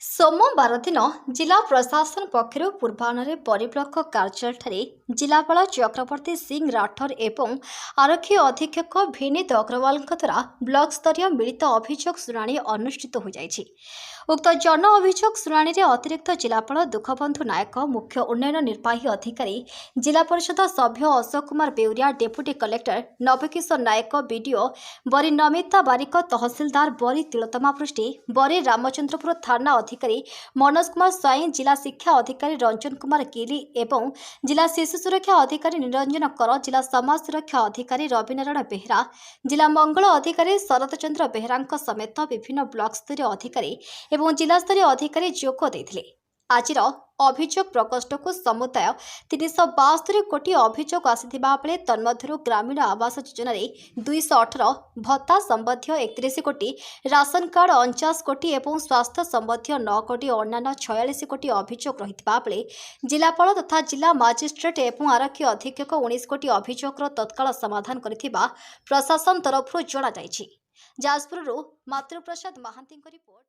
सोमवार दिन जिला प्रशासन पक्षर पूर्वाह्न परिब्लक कार्यालय जिलापाल चक्रवर्ती सिंह राठौर एवं आरक्षी अधीक्षक विनीत अग्रवाल द्वारा ब्लॉक स्तरीय मिलित अभियोग शुणाणी अनुष्ठित हो जाइछि। उक्त जन अभियोग शुणाणी में अतिरिक्त जिलापाल दुखबंधु नायक, मुख्य उन्नयन निर्वाही अधिकारी, जिला परिषद सभ्य अशोक कुमार बेउरिया, डेप्यूटी कलेक्टर नवकिशोर नायक, बीडीओ बरी नमिता बारिक, तहसिलदार बरी तिलोत्तमा पृष्टि, बरी रामचंद्रपुर थाना अधिकारी मनोज कुमार स्वाई, जिला शिक्षा अधिकारी रंजन कुमार गिरी एवं जिला शिशु सुरक्षा अधिकारी निरंजन कर, जिला समाज सुरक्षा अधिकारी रविनारायण बेहरा, जिला मंगल अधिकारी शरद चंद्र बेहरा समेत विभिन्न ब्लॉक स्तरीय अधिकारी एवं जिला स्तरीय अधिकारी जोग देथिले। आजिर अभियोग प्रकोष्ठ को समुदाय 372 कोटी अभियोग आसिथिबा बेले तन्मध्यरु ग्रामीण आवास योजना 218, भत्ता संबंधी 31 कोटी, राशन कार्ड 49 कोटी एवं स्वास्थ्य संबंधी 9 कोटी, अन्य 46 कोटी अभियोग रहिथिबा बेले जिलापाल तथा जिला मजिस्ट्रेट एवं आरक्षी अधीक्षक 19 कोटी अभियोगर तत्काल समाधान करिथिबा प्रशासन तरफरु जणा जायछि। जाजपुरରୁ मातृप्रसाद महांती रिपोर्ट।